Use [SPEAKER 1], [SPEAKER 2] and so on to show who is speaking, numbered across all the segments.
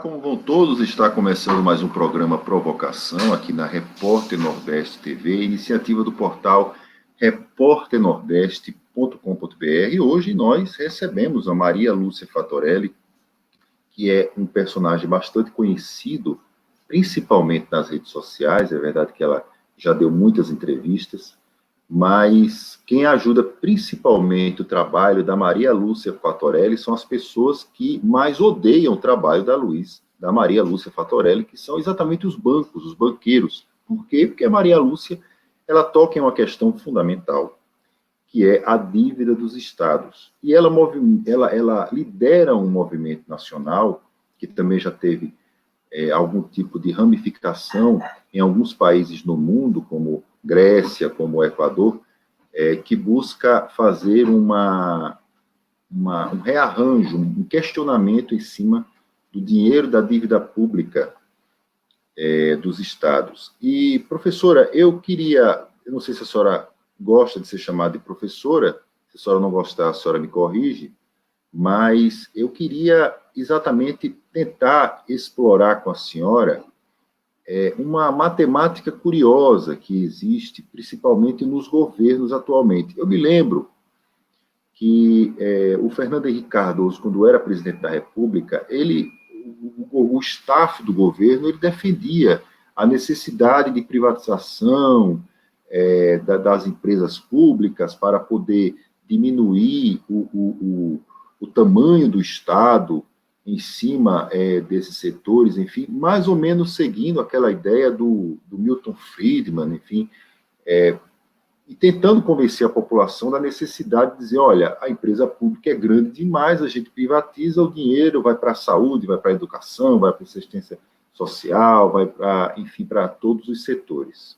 [SPEAKER 1] como vão todos? Está começando mais um programa Provocação aqui na Repórter Nordeste TV, iniciativa do portal repórternordeste.com.br. Hoje nós recebemos a Maria Lúcia Fatorelli, que é um personagem bastante conhecido, principalmente nas redes sociais. É verdade que ela já deu muitas entrevistas, mas quem ajuda principalmente o trabalho da Maria Lúcia Fatorelli são as pessoas que mais odeiam o trabalho da Maria Lúcia Fatorelli, que são exatamente os bancos, os banqueiros. Por quê? Porque a Maria Lúcia, ela toca em uma questão fundamental, que é a dívida dos estados. E ela lidera um movimento nacional, que também já teve algum tipo de ramificação em alguns países no mundo, como Grécia, como o Equador, que busca fazer um rearranjo, um questionamento em cima do dinheiro da dívida pública dos estados. E, professora, eu não sei se a senhora gosta de ser chamada de professora, se a senhora não gostar, a senhora me corrige, mas eu queria exatamente tentar explorar com a senhora uma matemática curiosa que existe, principalmente nos governos atualmente. Eu me lembro que o Fernando Henrique Cardoso, quando era presidente da República, o staff do governo, ele defendia a necessidade de privatização das empresas públicas para poder diminuir o tamanho do Estado em cima desses setores, enfim, mais ou menos seguindo aquela ideia do Milton Friedman, enfim, e tentando convencer a população da necessidade de dizer, olha, a empresa pública é grande demais, a gente privatiza, o dinheiro vai para a saúde, vai para a educação, vai para a assistência social, vai para, enfim, para todos os setores.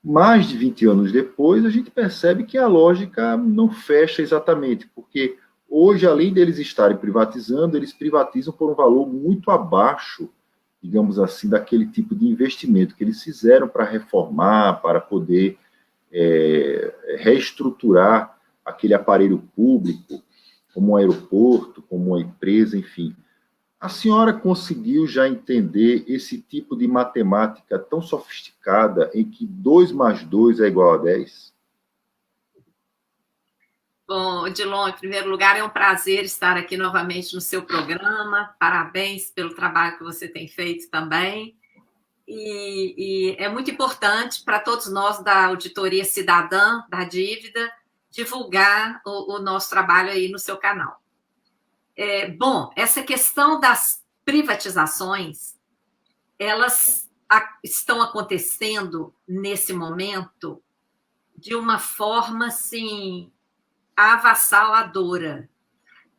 [SPEAKER 1] Mais de 20 anos depois, a gente percebe que a lógica não fecha exatamente, porque hoje, além deles estarem privatizando, eles privatizam por um valor muito abaixo, digamos assim, daquele tipo de investimento que eles fizeram para reformar, para poder reestruturar aquele aparelho público, como um aeroporto, como uma empresa, enfim. A senhora conseguiu já entender esse tipo de matemática tão sofisticada em que 2 mais 2 é igual a 10?
[SPEAKER 2] Bom, Odilon, em primeiro lugar, é um prazer estar aqui novamente no seu programa. Parabéns pelo trabalho que você tem feito também. E é muito importante para todos nós da Auditoria Cidadã da Dívida divulgar o nosso trabalho aí no seu canal. Bom, essa questão das privatizações, elas estão acontecendo nesse momento de uma forma, assim, avassaladora.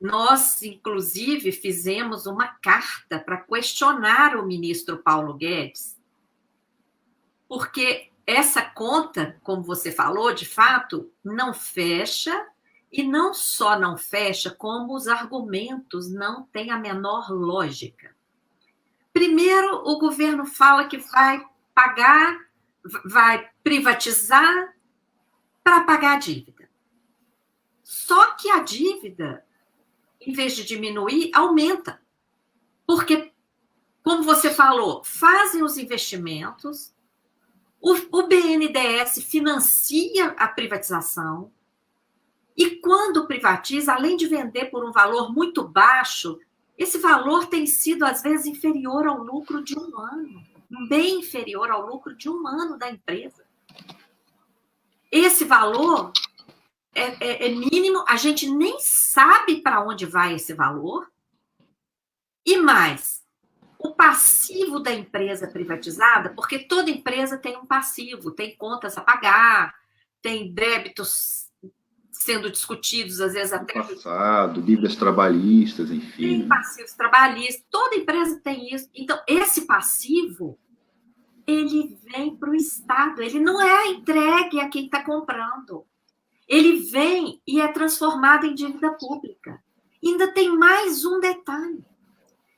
[SPEAKER 2] Nós, inclusive, fizemos uma carta para questionar o ministro Paulo Guedes, porque essa conta, como você falou, de fato, não fecha, e não só não fecha, como os argumentos não têm a menor lógica. Primeiro, o governo fala que vai pagar, vai privatizar para pagar a dívida. Só que a dívida, em vez de diminuir, aumenta. Porque, como você falou, fazem os investimentos, o BNDES financia a privatização, e quando privatiza, além de vender por um valor muito baixo, esse valor tem sido, às vezes, inferior ao lucro de um ano, bem inferior ao lucro de um ano da empresa. Esse valor é mínimo, a gente nem sabe para onde vai esse valor. E mais, o passivo da empresa privatizada, porque toda empresa tem um passivo, tem contas a pagar, tem débitos sendo discutidos, às vezes até...
[SPEAKER 1] Passado, dívidas trabalhistas, enfim.
[SPEAKER 2] Tem passivos trabalhistas, toda empresa tem isso. Então, esse passivo, ele vem para o Estado, ele não é entregue a quem está comprando. Ele vem e é transformado em dívida pública. E ainda tem mais um detalhe.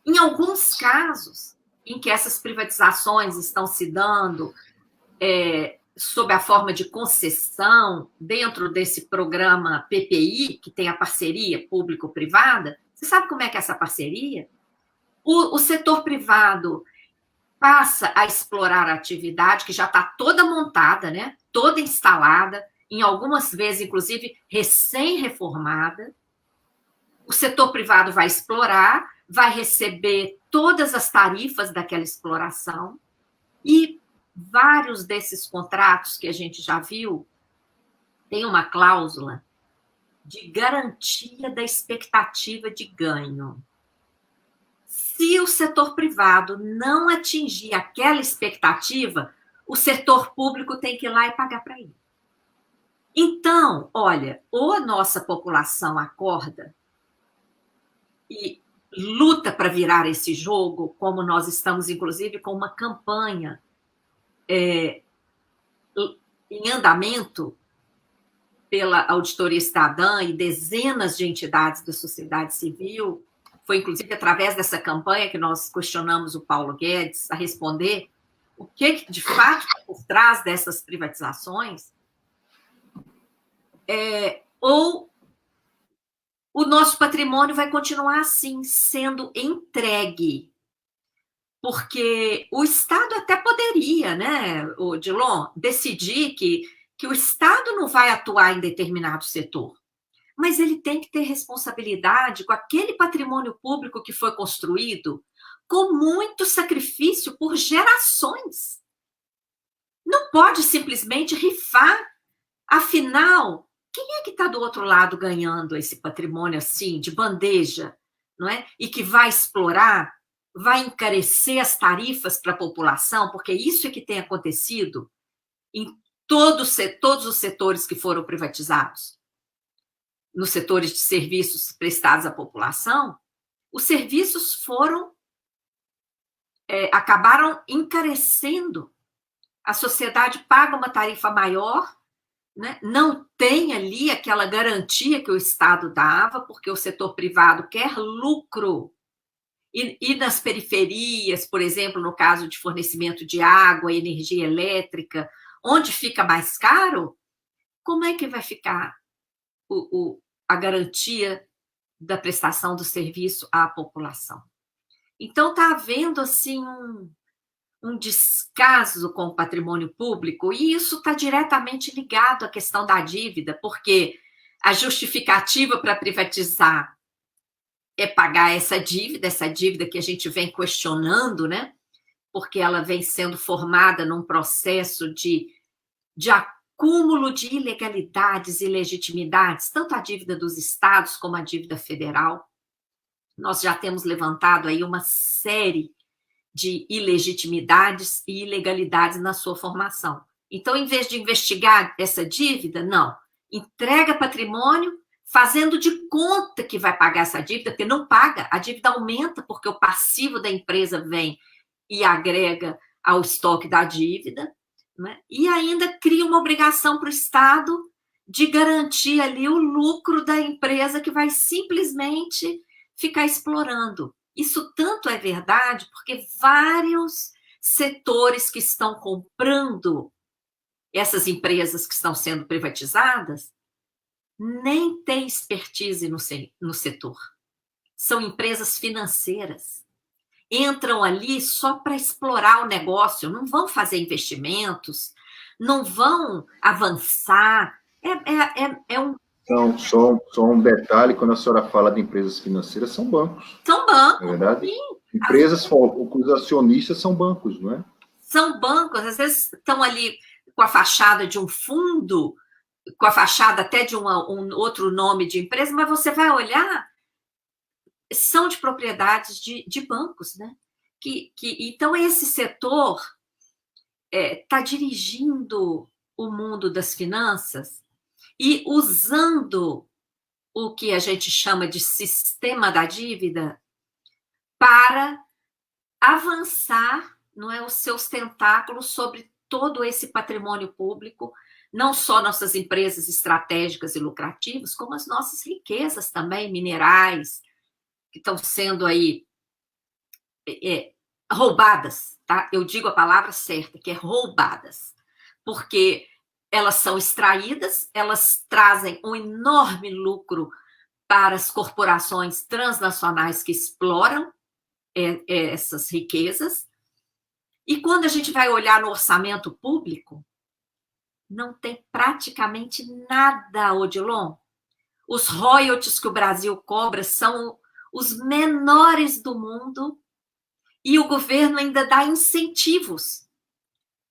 [SPEAKER 2] Em alguns casos em que essas privatizações estão se dando sob a forma de concessão, dentro desse programa PPI, que tem a parceria público-privada, você sabe como é que é essa parceria? O setor privado passa a explorar a atividade que já está toda montada, né? Toda instalada, em algumas vezes, inclusive, recém-reformada. O setor privado vai explorar, vai receber todas as tarifas daquela exploração e vários desses contratos que a gente já viu tem uma cláusula de garantia da expectativa de ganho. Se o setor privado não atingir aquela expectativa, o setor público tem que ir lá e pagar para ele. Então, olha, ou a nossa população acorda e luta para virar esse jogo, como nós estamos, inclusive, com uma campanha em andamento pela Auditoria Cidadã e dezenas de entidades da sociedade civil. Foi, inclusive, através dessa campanha que nós questionamos o Paulo Guedes a responder o que, de fato, está por trás dessas privatizações, ou o nosso patrimônio vai continuar assim, sendo entregue. Porque o Estado até poderia, né, Odilon, decidir que o Estado não vai atuar em determinado setor, mas ele tem que ter responsabilidade com aquele patrimônio público que foi construído com muito sacrifício por gerações. Não pode simplesmente rifar. Afinal, quem é que está do outro lado ganhando esse patrimônio assim, de bandeja, não é? E que vai explorar, vai encarecer as tarifas para a população, porque isso é que tem acontecido em todos os setores que foram privatizados. Nos setores de serviços prestados à população, os serviços acabaram encarecendo. A sociedade paga uma tarifa maior, né? Não tem ali aquela garantia que o Estado dava, porque o setor privado quer lucro. E nas periferias, por exemplo, no caso de fornecimento de água, energia elétrica, onde fica mais caro, como é que vai ficar a garantia da prestação do serviço à população? Então, está havendo assim um descaso com o patrimônio público, e isso está diretamente ligado à questão da dívida, porque a justificativa para privatizar é pagar essa dívida que a gente vem questionando, né? Porque ela vem sendo formada num processo de acúmulo de ilegalidades e ilegitimidades, tanto a dívida dos estados como a dívida federal. Nós já temos levantado aí uma série de ilegitimidades e ilegalidades na sua formação. Então, em vez de investigar essa dívida, não. Entrega patrimônio, fazendo de conta que vai pagar essa dívida, porque não paga, a dívida aumenta, porque o passivo da empresa vem e agrega ao estoque da dívida, né? E ainda cria uma obrigação para o Estado de garantir ali o lucro da empresa que vai simplesmente ficar explorando. Isso tanto é verdade porque vários setores que estão comprando essas empresas que estão sendo privatizadas nem têm expertise no setor. São empresas financeiras. Entram ali só para explorar o negócio, não vão fazer investimentos, não vão avançar.
[SPEAKER 1] Então, só um detalhe, quando a senhora fala de empresas financeiras, são bancos.
[SPEAKER 2] São bancos,
[SPEAKER 1] é verdade?
[SPEAKER 2] Sim.
[SPEAKER 1] Empresas, os acionistas são bancos, não é?
[SPEAKER 2] São bancos, às vezes estão ali com a fachada de um fundo, com a fachada até de um outro nome de empresa, mas você vai olhar, são de propriedades de bancos, né? Então, esse setor está dirigindo o mundo das finanças e usando o que a gente chama de sistema da dívida para avançar, não é, os seus tentáculos sobre todo esse patrimônio público, não só nossas empresas estratégicas e lucrativas, como as nossas riquezas também, minerais, que estão sendo aí roubadas, tá? Eu digo a palavra certa, que é roubadas, porque elas são extraídas, elas trazem um enorme lucro para as corporações transnacionais que exploram, essas riquezas. E quando a gente vai olhar no orçamento público, não tem praticamente nada, Odilon. Os royalties que o Brasil cobra são os menores do mundo e o governo ainda dá incentivos,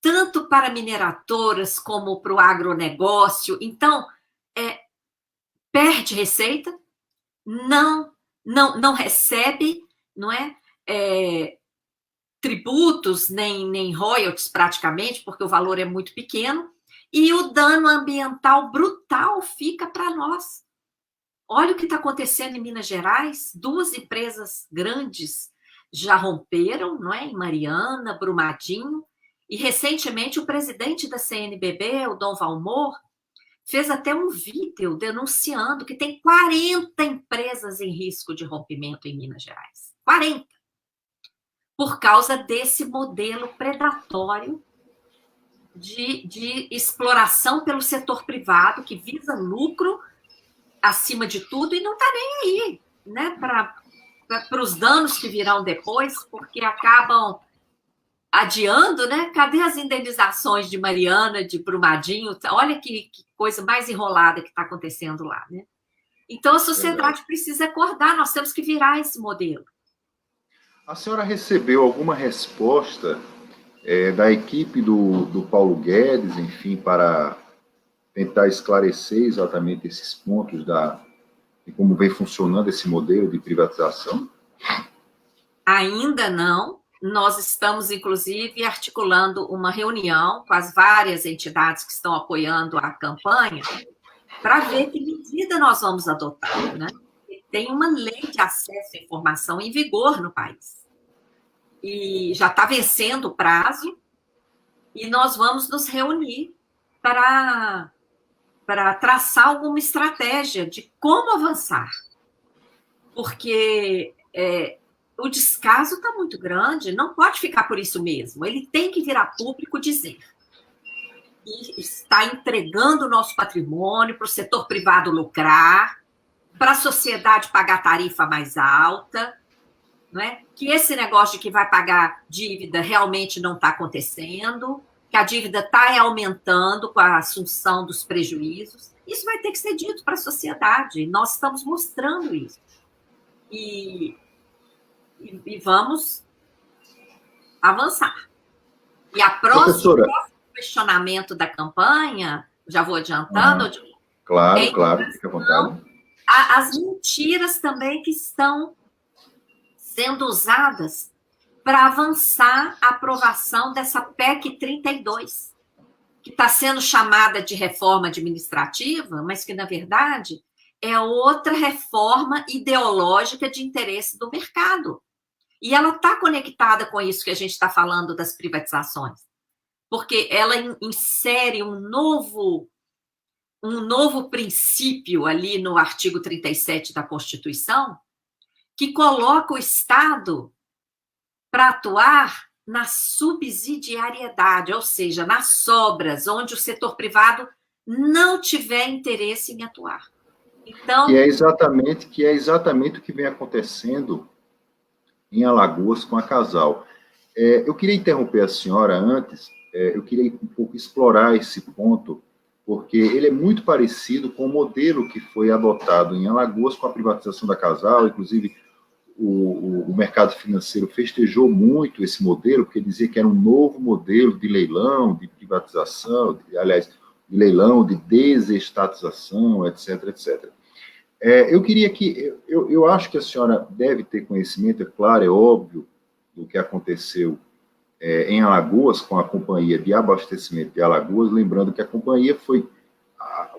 [SPEAKER 2] tanto para mineradoras como para o agronegócio. Então, perde receita, não recebe, não é? Tributos, nem royalties praticamente, porque o valor é muito pequeno, e o dano ambiental brutal fica para nós. Olha o que está acontecendo em Minas Gerais, 2 empresas grandes já romperam, não é? Em Mariana, Brumadinho, e recentemente o presidente da CNBB, o Dom Valmor, fez até um vídeo denunciando que tem 40 empresas em risco de rompimento em Minas Gerais. 40! Por causa desse modelo predatório de exploração pelo setor privado, que visa lucro acima de tudo e não está nem aí, né, para os danos que virão depois, porque acabam adiando, né? Cadê as indenizações de Mariana, de Brumadinho? Olha que coisa mais enrolada que está acontecendo lá, né? Então, a sociedade precisa acordar, nós temos que virar esse modelo.
[SPEAKER 1] A senhora recebeu alguma resposta da equipe do Paulo Guedes, enfim, para tentar esclarecer exatamente esses pontos de como vem funcionando esse modelo de privatização?
[SPEAKER 2] Ainda não. Nós estamos, inclusive, articulando uma reunião com as várias entidades que estão apoiando a campanha para ver que medida nós vamos adotar, né? Tem uma lei de acesso à informação em vigor no país. E já está vencendo o prazo, e nós vamos nos reunir para traçar alguma estratégia de como avançar. Porque o descaso está muito grande, não pode ficar por isso mesmo. Ele tem que virar público dizer que está entregando o nosso patrimônio para o setor privado lucrar, para a sociedade pagar tarifa mais alta, não é? Que esse negócio de que vai pagar dívida realmente não está acontecendo, que a dívida está aumentando com a assunção dos prejuízos. Isso vai ter que ser dito para a sociedade. Nós estamos mostrando isso. E vamos avançar. E o próximo questionamento da campanha, já vou adiantando.
[SPEAKER 1] Claro, fica à vontade.
[SPEAKER 2] As mentiras também que estão sendo usadas para avançar a aprovação dessa PEC 32, que está sendo chamada de reforma administrativa, mas que, na verdade, é outra reforma ideológica de interesse do mercado. E ela está conectada com isso que a gente está falando das privatizações, porque ela insere um novo princípio ali no artigo 37 da Constituição, que coloca o Estado para atuar na subsidiariedade, ou seja, nas sobras, onde o setor privado não tiver interesse em atuar. Então,
[SPEAKER 1] que é exatamente o que vem acontecendo em Alagoas com a Casal. Eu queria interromper a senhora antes, eu queria um pouco explorar esse ponto, porque ele é muito parecido com o modelo que foi adotado em Alagoas com a privatização da Casal. Inclusive, o mercado financeiro festejou muito esse modelo, porque dizia que era um novo modelo de leilão, de privatização, aliás, de leilão, de desestatização, etc, etc. Eu queria que... Eu acho que a senhora deve ter conhecimento, é claro, é óbvio, do que aconteceu em Alagoas com a Companhia de Abastecimento de Alagoas, lembrando que a companhia foi...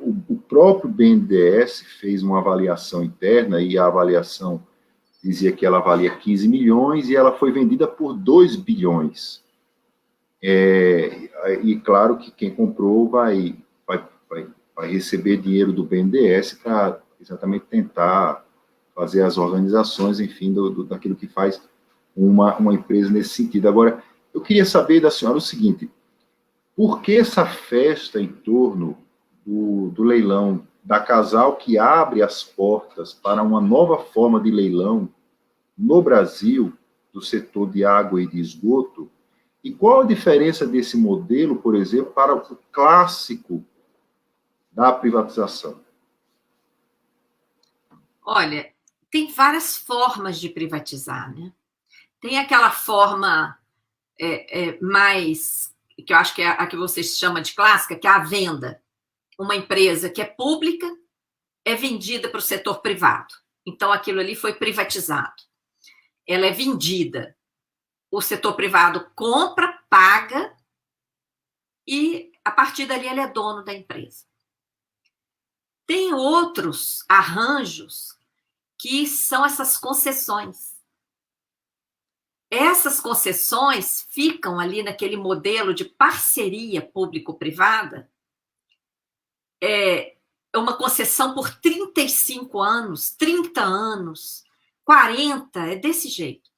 [SPEAKER 1] O próprio BNDES fez uma avaliação interna, e a avaliação dizia que ela valia 15 milhões, e ela foi vendida por 2 bilhões. E claro que quem comprou vai receber dinheiro do BNDES para exatamente tentar fazer as organizações, enfim, daquilo que faz uma empresa nesse sentido. Agora, eu queria saber da senhora o seguinte: por que essa festa em torno do leilão da Casal, que abre as portas para uma nova forma de leilão no Brasil, do setor de água e de esgoto? E qual a diferença desse modelo, por exemplo, para o clássico da privatização?
[SPEAKER 2] Olha, tem várias formas de privatizar, né? Tem aquela forma mais, que eu acho que é a que você chama de clássica, que é a venda. Uma empresa que é pública é vendida para o setor privado. Então, aquilo ali foi privatizado. Ela é vendida. O setor privado compra, paga, e, a partir dali, ele é dono da empresa. Tem outros arranjos que são essas concessões. Essas concessões ficam ali naquele modelo de parceria público-privada, é uma concessão por 35 anos, 30 anos, 40, é desse jeito.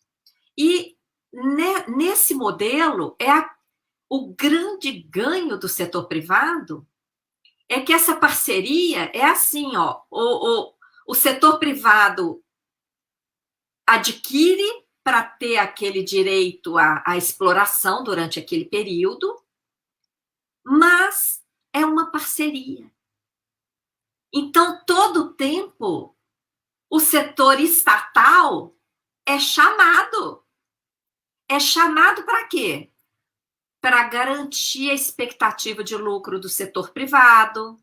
[SPEAKER 2] E nesse modelo, o grande ganho do setor privado é que essa parceria é assim, ó, o setor privado adquire para ter aquele direito à exploração durante aquele período, mas é uma parceria. Então, todo o tempo, o setor estatal é chamado. É chamado para quê? Para garantir a expectativa de lucro do setor privado,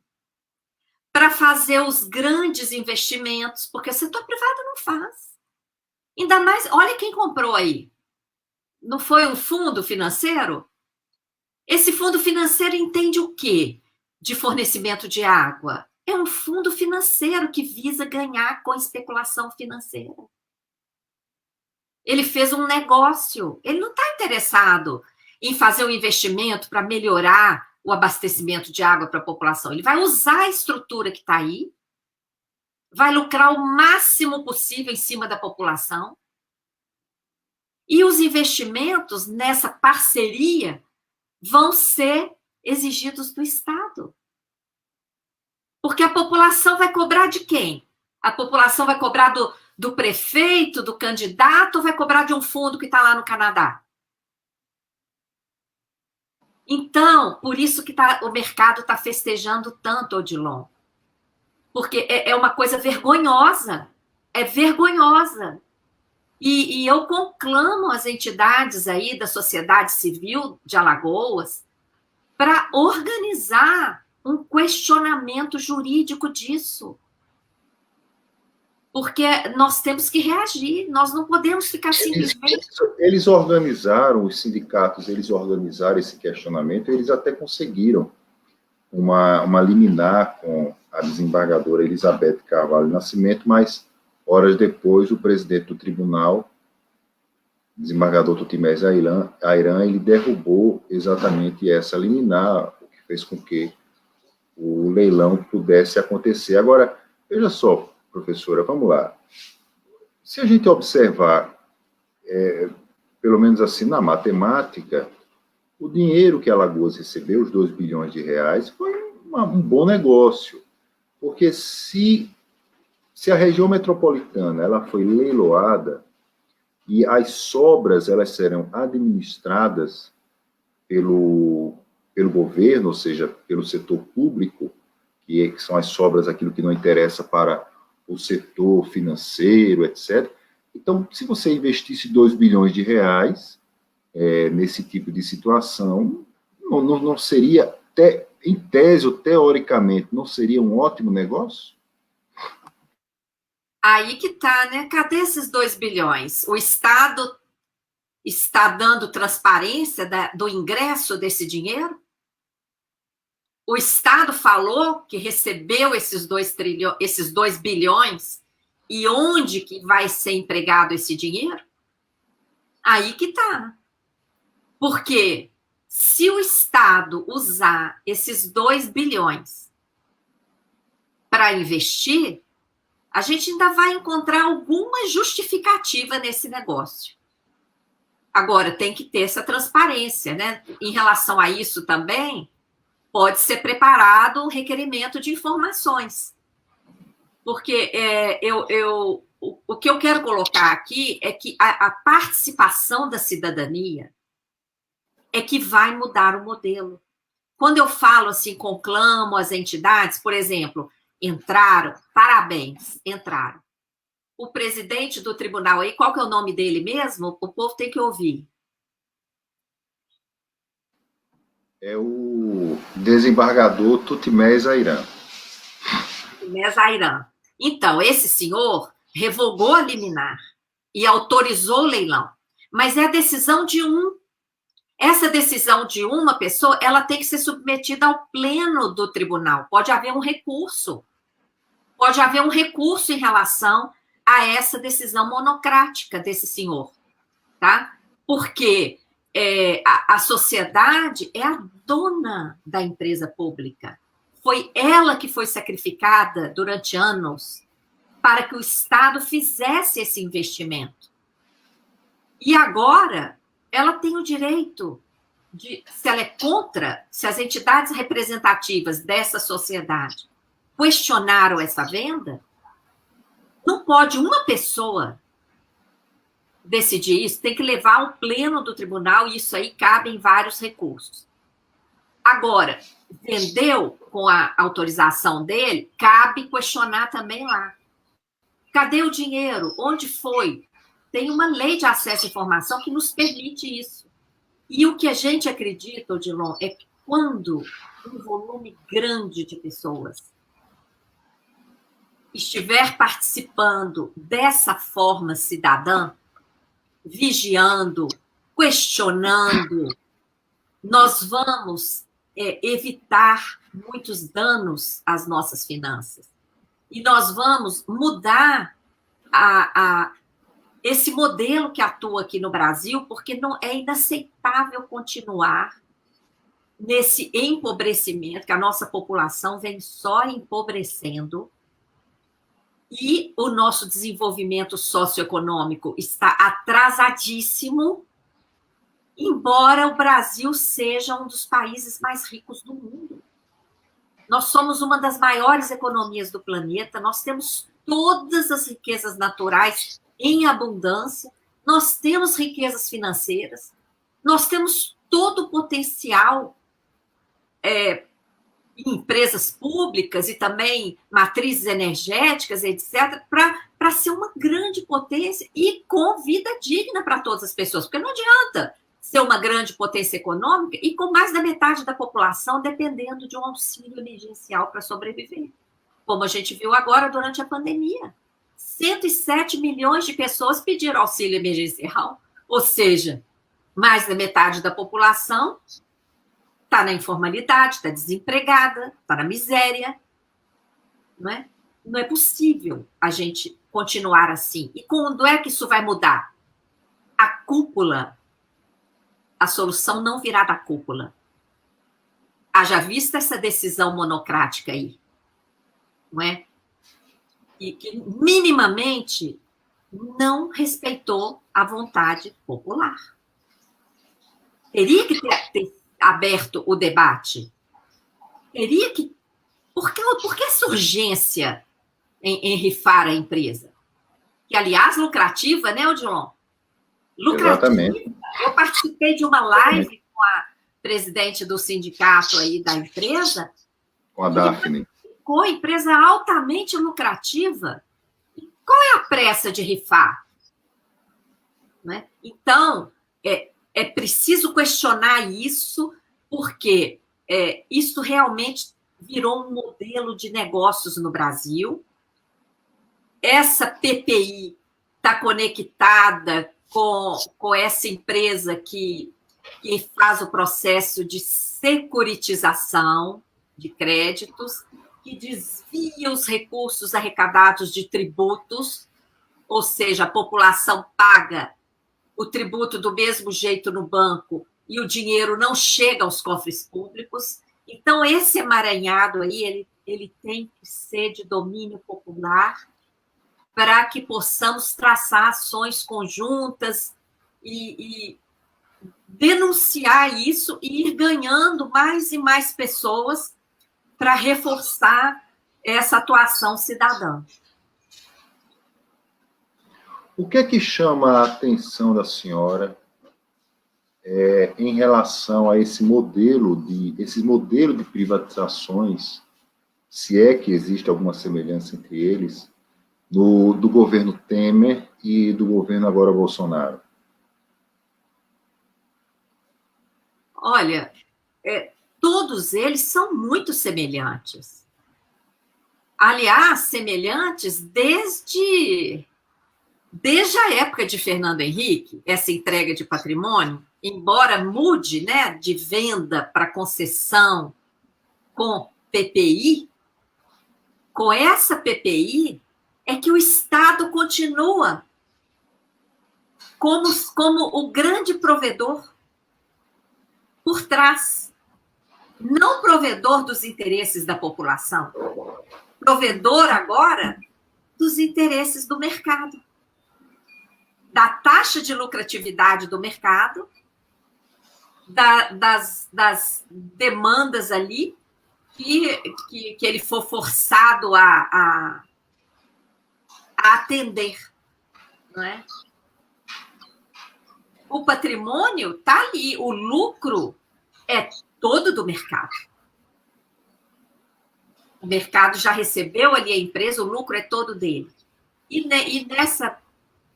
[SPEAKER 2] para fazer os grandes investimentos, porque o setor privado não faz. Ainda mais, olha quem comprou aí. Não foi um fundo financeiro? Esse fundo financeiro entende o quê de fornecimento de água? É um fundo financeiro que visa ganhar com especulação financeira. Ele fez um negócio. Ele não está interessado em fazer um investimento para melhorar o abastecimento de água para a população. Ele vai usar a estrutura que está aí, vai lucrar o máximo possível em cima da população. E os investimentos nessa parceria vão ser exigidos do Estado. Porque a população vai cobrar de quem? A população vai cobrar do prefeito, do candidato, ou vai cobrar de um fundo que está lá no Canadá? Então, por isso que o mercado está festejando tanto, Odilon. Porque é uma coisa vergonhosa. É vergonhosa. E eu conclamo as entidades aí da sociedade civil de Alagoas para organizar um questionamento jurídico disso. Porque nós temos que reagir, nós não podemos ficar simplesmente...
[SPEAKER 1] Eles organizaram, os sindicatos, eles organizaram esse questionamento, eles até conseguiram uma liminar com a desembargadora Elizabeth Carvalho Nascimento, mas horas depois o presidente do tribunal, desembargador Tutimés Ayran, ele derrubou exatamente essa liminar, o que fez com que o leilão pudesse acontecer. Agora, veja só, professora, vamos lá. Se a gente observar, pelo menos assim na matemática, o dinheiro que a Alagoas recebeu, os 2 bilhões de reais, foi um bom negócio. Porque se a região metropolitana ela foi leiloada e as sobras elas serão administradas pelo governo, ou seja, pelo setor público, que são as sobras, aquilo que não interessa para o setor financeiro, etc. Então, se você investisse 2 bilhões de reais nesse tipo de situação, não seria, em tese ou teoricamente, não seria um ótimo negócio?
[SPEAKER 2] Aí que tá, né? Cadê esses 2 bilhões? O Estado está dando transparência do ingresso desse dinheiro? O Estado falou que recebeu esses 2 bilhões e onde que vai ser empregado esse dinheiro? Aí que tá. Porque se o Estado usar esses 2 bilhões para investir, a gente ainda vai encontrar alguma justificativa nesse negócio. Agora, tem que ter essa transparência, né? Em relação a isso também, pode ser preparado um requerimento de informações. Porque o que eu quero colocar aqui é que a participação da cidadania é que vai mudar o modelo. Quando eu falo assim, conclamo as entidades, por exemplo, entraram, parabéns, entraram. O presidente do tribunal aí, qual que é o nome dele mesmo? O povo tem que ouvir.
[SPEAKER 1] É o desembargador Tutimés Airã.
[SPEAKER 2] Tutimés Airã. Então, esse senhor revogou a liminar e autorizou o leilão. Mas é a decisão de um. Essa decisão de uma pessoa, ela tem que ser submetida ao pleno do tribunal. Pode haver um recurso. Pode haver um recurso em relação a essa decisão monocrática desse senhor, tá? Porque a sociedade é a dona da empresa pública. Foi ela que foi sacrificada durante anos para que o Estado fizesse esse investimento. E agora ela tem o direito de, se ela é contra, se as entidades representativas dessa sociedade questionaram essa venda, não pode uma pessoa decidir isso, tem que levar ao pleno do tribunal e isso aí cabe em vários recursos. Agora, vendeu com a autorização dele, cabe questionar também lá. Cadê o dinheiro? Onde foi? Tem uma lei de acesso à informação que nos permite isso. E o que a gente acredita, Odilon, é que quando um volume grande de pessoas estiver participando dessa forma cidadã, vigiando, questionando, nós vamos evitar muitos danos às nossas finanças. E nós vamos mudar esse modelo que atua aqui no Brasil, porque não é inaceitável continuar nesse empobrecimento, que a nossa população vem só empobrecendo, e o nosso desenvolvimento socioeconômico está atrasadíssimo, embora o Brasil seja um dos países mais ricos do mundo. Nós somos uma das maiores economias do planeta, nós temos todas as riquezas naturais em abundância, nós temos riquezas financeiras, nós temos todo o potencial em empresas públicas e também matrizes energéticas, etc., para ser uma grande potência e com vida digna para todas as pessoas, porque não adianta ser uma grande potência econômica e com mais da metade da população dependendo de um auxílio emergencial para sobreviver, como a gente viu agora durante a pandemia. 107 milhões de pessoas pediram auxílio emergencial, ou seja, mais da metade da população está na informalidade, está desempregada, está na miséria. Não é? Não é possível a gente continuar assim. E quando é que isso vai mudar? A cúpula, a solução não virá da cúpula. Haja vista essa decisão monocrática aí, não é? E que minimamente não respeitou a vontade popular. Teria que ter aberto o debate. Teria que... Por que essa urgência em rifar a empresa? Que, aliás, lucrativa, né, Odilon? Lucrativa.
[SPEAKER 1] Exatamente.
[SPEAKER 2] Eu participei de uma live com a presidente do sindicato aí da empresa.
[SPEAKER 1] Com a Daphne.
[SPEAKER 2] Com a empresa altamente lucrativa. Qual é a pressa de rifar? Né? Então, é preciso questionar isso, porque isso realmente virou um modelo de negócios no Brasil. Essa PPI está conectada com essa empresa que faz o processo de securitização de créditos, que desvia os recursos arrecadados de tributos, ou seja, a população paga o tributo do mesmo jeito no banco e o dinheiro não chega aos cofres públicos. Então, esse emaranhado aí, ele tem que ser de domínio popular para que possamos traçar ações conjuntas e denunciar isso e ir ganhando mais e mais pessoas para reforçar essa atuação cidadã.
[SPEAKER 1] O que é que chama a atenção da senhora em relação a esse modelo de privatizações, se é que existe alguma semelhança entre eles, do governo Temer e do governo agora Bolsonaro?
[SPEAKER 2] Olha, todos eles são muito semelhantes. Aliás, semelhantes desde a época de Fernando Henrique, essa entrega de patrimônio, embora mude, né, de venda para concessão com PPI, com essa PPI é que o Estado continua como o grande provedor por trás, não provedor dos interesses da população, provedor agora dos interesses do mercado, da taxa de lucratividade do mercado, das demandas ali que ele for forçado a atender, não é? O patrimônio está ali, o lucro é todo do mercado. O mercado já recebeu ali a empresa, o lucro é todo dele. E nessa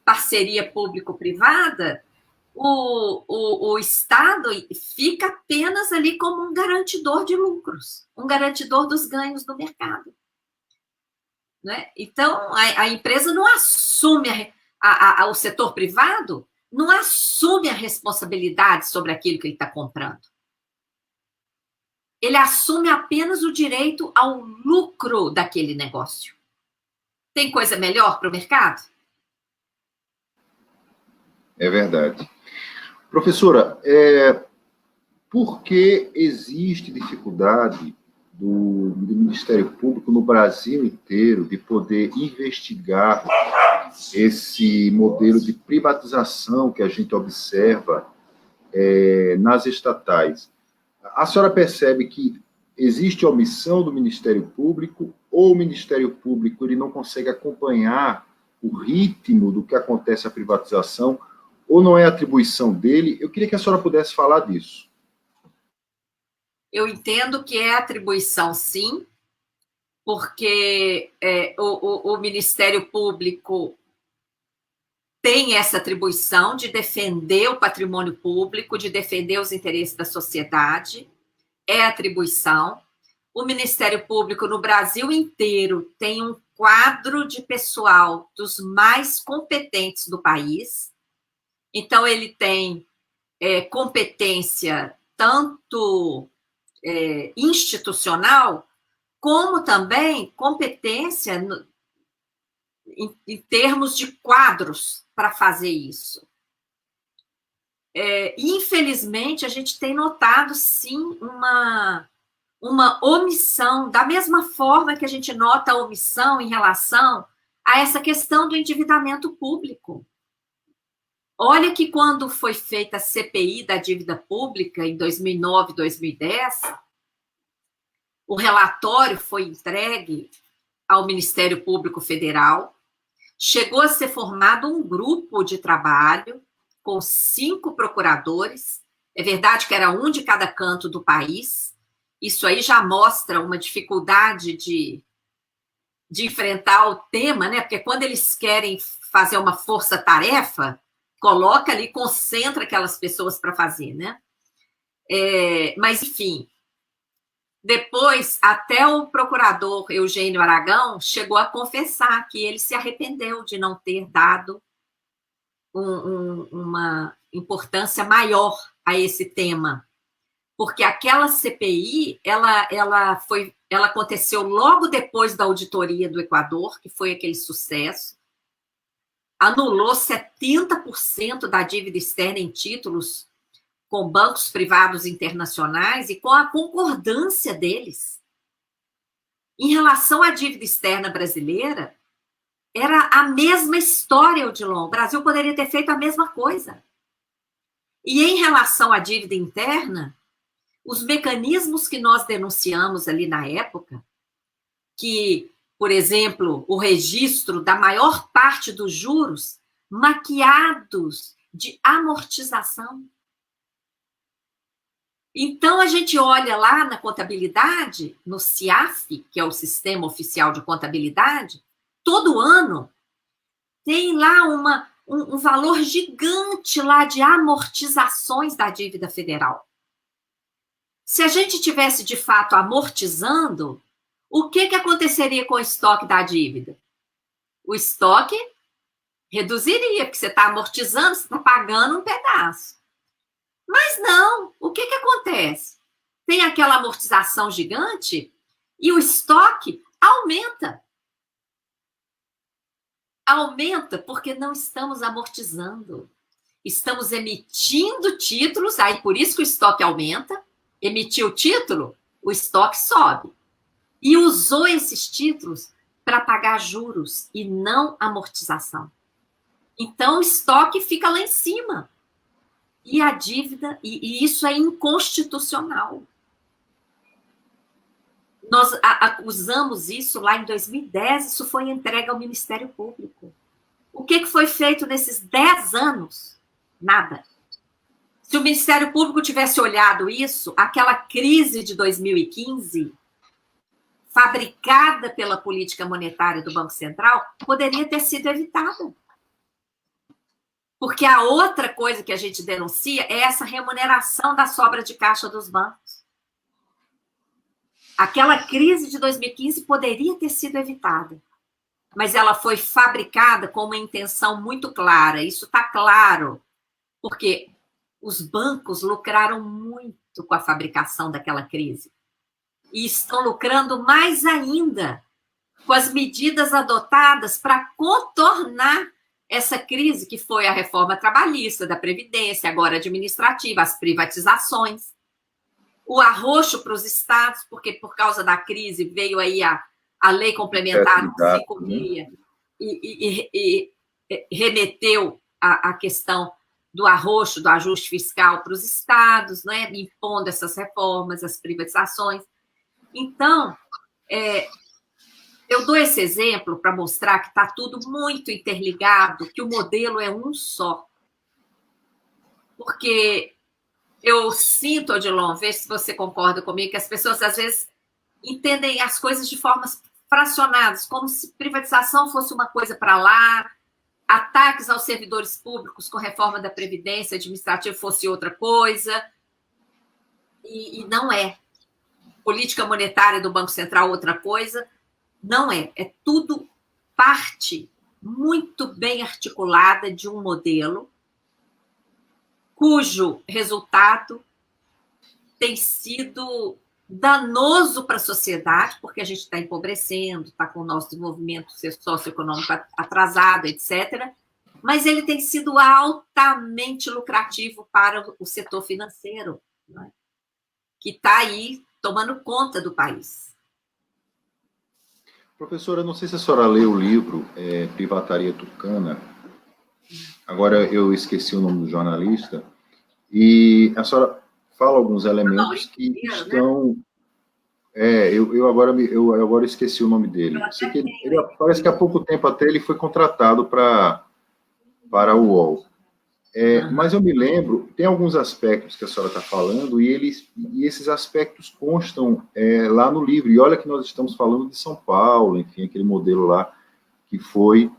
[SPEAKER 2] parceria público-privada, o Estado fica apenas ali como um garantidor de lucros, um garantidor dos ganhos do mercado. Né? Então, a empresa não assume, o setor privado não assume a responsabilidade sobre aquilo que ele está comprando. Ele assume apenas o direito ao lucro daquele negócio. Tem coisa melhor para o mercado?
[SPEAKER 1] É verdade. Professora, por que existe dificuldade do Ministério Público no Brasil inteiro de poder investigar esse modelo de privatização que a gente observa nas estatais? A senhora percebe que existe omissão do Ministério Público ou o Ministério Público ele não consegue acompanhar o ritmo do que acontece a privatização ou não é atribuição dele? Eu queria que a senhora pudesse falar disso.
[SPEAKER 2] Eu entendo que é atribuição, sim, porque o Ministério Público tem essa atribuição de defender o patrimônio público, de defender os interesses da sociedade, é atribuição. O Ministério Público no Brasil inteiro tem um quadro de pessoal dos mais competentes do país, então ele tem competência tanto institucional, como também competência em termos de quadros para fazer isso. Infelizmente, a gente tem notado, sim, uma omissão, da mesma forma que a gente nota a omissão em relação a essa questão do endividamento público. Olha que quando foi feita a CPI da dívida pública, em 2009, 2010, o relatório foi entregue ao Ministério Público Federal, chegou a ser formado um grupo de trabalho com 5 procuradores, é verdade que era um de cada canto do país, isso aí já mostra uma dificuldade de enfrentar o tema, né? Porque quando eles querem fazer uma força-tarefa, coloca ali, concentra aquelas pessoas para fazer, né? Mas, enfim, depois, até o procurador Eugênio Aragão chegou a confessar que ele se arrependeu de não ter dado uma importância maior a esse tema, porque aquela CPI, ela aconteceu logo depois da auditoria do Equador, que foi aquele sucesso, anulou 70% da dívida externa em títulos com bancos privados internacionais e com a concordância deles. Em relação à dívida externa brasileira, era a mesma história, Odilon. O Brasil poderia ter feito a mesma coisa. E em relação à dívida interna, os mecanismos que nós denunciamos ali na época, que, por exemplo, o registro da maior parte dos juros maquiados de amortização. Então, a gente olha lá na contabilidade, no CIAF, que é o Sistema Oficial de Contabilidade, todo ano tem lá um valor gigante lá de amortizações da dívida federal. Se a gente tivesse, de fato, amortizando, o que aconteceria com o estoque da dívida? O estoque reduziria, porque você está amortizando, você está pagando um pedaço. Mas não, o que acontece? Tem aquela amortização gigante e o estoque aumenta. Aumenta porque não estamos amortizando. Estamos emitindo títulos, aí por isso que o estoque aumenta. Emitiu o título, o estoque sobe. E usou esses títulos para pagar juros e não amortização. Então, o estoque fica lá em cima. E a dívida, e isso é inconstitucional. Nós acusamos isso lá em 2010, isso foi entregue ao Ministério Público. O que foi feito nesses 10 anos? Nada. Se o Ministério Público tivesse olhado isso, aquela crise de 2015, fabricada pela política monetária do Banco Central, poderia ter sido evitada. Porque a outra coisa que a gente denuncia é essa remuneração da sobra de caixa dos bancos. Aquela crise de 2015 poderia ter sido evitada, mas ela foi fabricada com uma intenção muito clara. Isso está claro, porque os bancos lucraram muito com a fabricação daquela crise. E estão lucrando mais ainda com as medidas adotadas para contornar essa crise, que foi a reforma trabalhista, da Previdência, agora administrativa, as privatizações, o arroxo para os estados, porque por causa da crise veio aí a lei complementar 56 e remeteu a questão do arroxo, do ajuste fiscal para os estados, né, impondo essas reformas, as privatizações. Então, eu dou esse exemplo para mostrar que está tudo muito interligado, que o modelo é um só. Porque eu sinto, Odilon, vê se você concorda comigo, que as pessoas, às vezes, entendem as coisas de formas fracionadas, como se privatização fosse uma coisa para lá, ataques aos servidores públicos com reforma da Previdência administrativa fosse outra coisa, e não é. Política monetária do Banco Central, outra coisa, não é. É tudo parte muito bem articulada de um modelo cujo resultado tem sido danoso para a sociedade, porque a gente está empobrecendo, está com o nosso desenvolvimento socioeconômico atrasado, etc. Mas ele tem sido altamente lucrativo para o setor financeiro, né? Que está aí tomando conta do país.
[SPEAKER 1] Professora, não sei se a senhora leu o livro Privataria Tucana. Agora eu esqueci o nome do jornalista. E a senhora fala alguns elementos que estão... Né? Eu agora esqueci o nome dele. Parece que há pouco tempo até ele foi contratado para o UOL. Mas eu me lembro, tem alguns aspectos que a senhora está falando, e esses aspectos constam lá no livro. E olha que nós estamos falando de São Paulo, enfim, aquele modelo lá que foi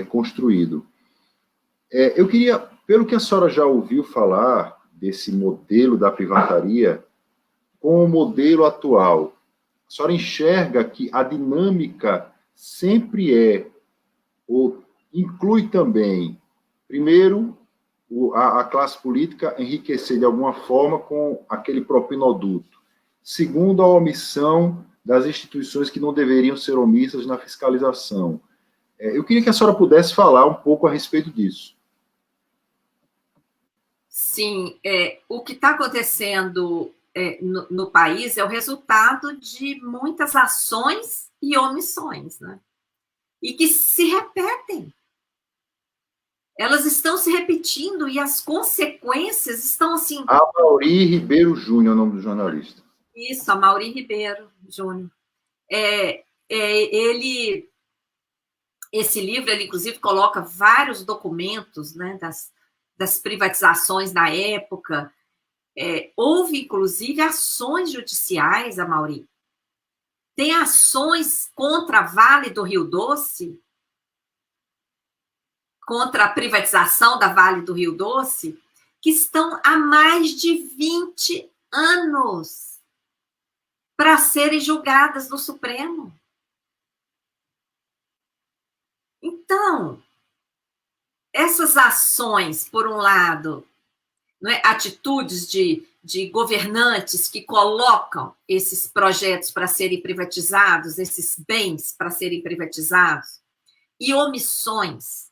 [SPEAKER 1] construído. Eu queria, pelo que a senhora já ouviu falar desse modelo da privataria, com o modelo atual, a senhora enxerga que a dinâmica sempre ou inclui também, primeiro, a classe política enriquecer de alguma forma com aquele propinoduto. Segundo, a omissão das instituições que não deveriam ser omissas na fiscalização. Eu queria que a senhora pudesse falar um pouco a respeito disso.
[SPEAKER 2] Sim, o que está acontecendo no país é o resultado de muitas ações e omissões, né? E que se repetem. Elas estão se repetindo e as consequências estão assim...
[SPEAKER 1] Amaury Ribeiro Júnior é o nome do jornalista.
[SPEAKER 2] Isso, Amaury Ribeiro Júnior. Ele Esse livro, ele inclusive coloca vários documentos, né, das privatizações na época. Houve, inclusive, ações judiciais, Amaury. Tem ações contra a Vale do Rio Doce, contra a privatização da Vale do Rio Doce, que estão há mais de 20 anos para serem julgadas no Supremo. Então, essas ações, por um lado, não é, atitudes de governantes que colocam esses projetos para serem privatizados, esses bens para serem privatizados, e omissões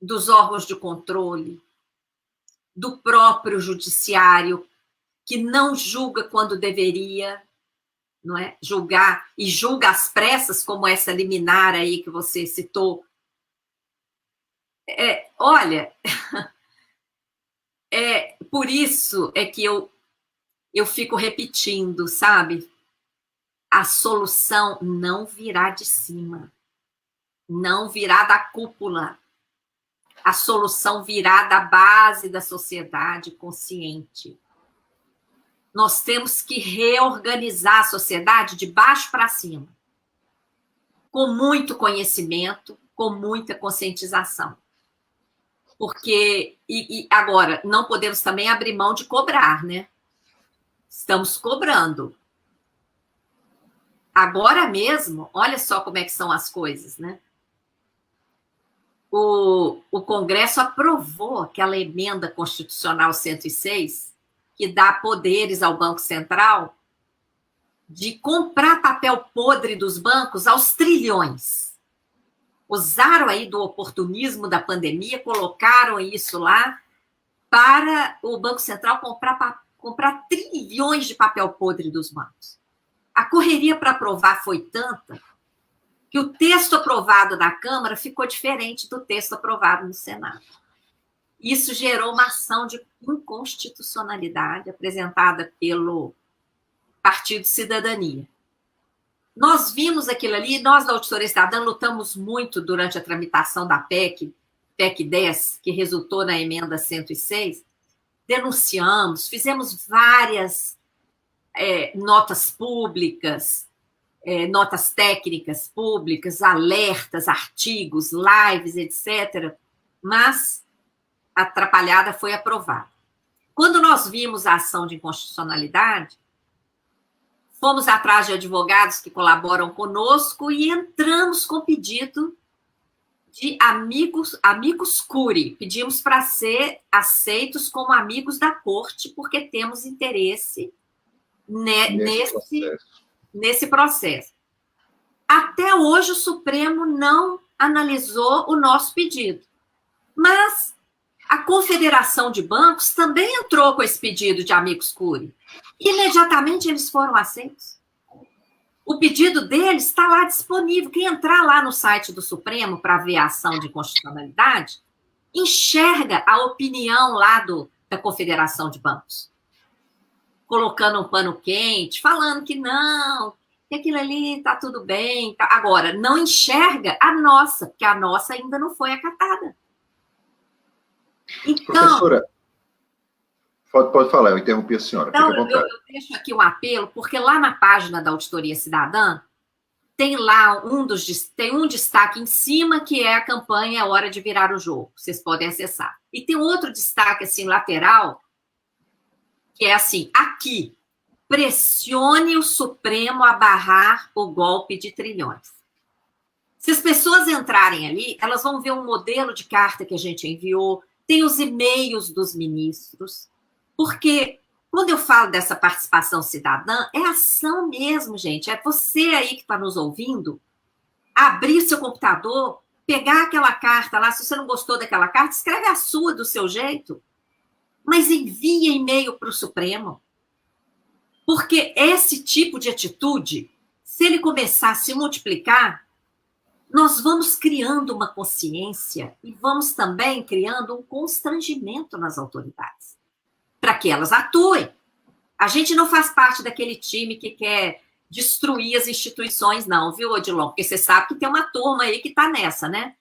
[SPEAKER 2] dos órgãos de controle, do próprio judiciário, que não julga quando deveria, não é? Julgar, e julga às pressas, como essa liminar aí que você citou. Olha, por isso é que eu fico repetindo, sabe? A solução não virá de cima, não virá da cúpula. A solução virá da base da sociedade consciente. Nós temos que reorganizar a sociedade de baixo para cima, com muito conhecimento, com muita conscientização. Porque, agora, não podemos também abrir mão de cobrar, né? Estamos cobrando. Agora mesmo, olha só como é que são as coisas, né? O Congresso aprovou aquela emenda constitucional 106, que dá poderes ao Banco Central de comprar papel podre dos bancos aos trilhões. Usaram aí do oportunismo da pandemia, colocaram isso lá para o Banco Central comprar trilhões de papel podre dos bancos. A correria para aprovar foi tanta que o texto aprovado na Câmara ficou diferente do texto aprovado no Senado. Isso gerou uma ação de inconstitucionalidade apresentada pelo Partido Cidadania. Nós vimos aquilo ali, nós da Auditoria Cidadã lutamos muito durante a tramitação da PEC 10, que resultou na emenda 106, denunciamos, fizemos várias notas públicas, notas técnicas públicas, alertas, artigos, lives, etc., mas a atrapalhada foi aprovada. Quando nós vimos a ação de inconstitucionalidade, fomos atrás de advogados que colaboram conosco e entramos com pedido de amigos curiae. Pedimos para ser aceitos como amigos da corte, porque temos interesse nesse processo. Até hoje, o Supremo não analisou o nosso pedido. Mas a Confederação de Bancos também entrou com esse pedido de amigos curiae. Imediatamente eles foram aceitos. O pedido deles está lá disponível. Quem entrar lá no site do Supremo para ver a ação de constitucionalidade, enxerga a opinião lá da Confederação de Bancos, colocando um pano quente, falando que não, que aquilo ali está tudo bem. Tá. Agora, não enxerga a nossa, porque a nossa ainda não foi acatada. Então,
[SPEAKER 1] professora, pode falar, eu interrompi a senhora.
[SPEAKER 2] Então, eu deixo aqui um apelo, porque lá na página da Auditoria Cidadã, tem lá um destaque em cima, que é a campanha É Hora de Virar o Jogo. Vocês podem acessar. E tem outro destaque, assim, lateral, que é assim, aqui, pressione o Supremo a barrar o golpe de trilhões. Se as pessoas entrarem ali, elas vão ver um modelo de carta que a gente enviou, tem os e-mails dos ministros, porque quando eu falo dessa participação cidadã, é ação mesmo, gente. É você aí que está nos ouvindo, abrir seu computador, pegar aquela carta lá, se você não gostou daquela carta, escreve a sua do seu jeito, mas envia e-mail para o Supremo. Porque esse tipo de atitude, se ele começar a se multiplicar, nós vamos criando uma consciência e vamos também criando um constrangimento nas autoridades, para que elas atuem. A gente não faz parte daquele time que quer destruir as instituições, não, viu, Odilon? Porque você sabe que tem uma turma aí que está nessa, né?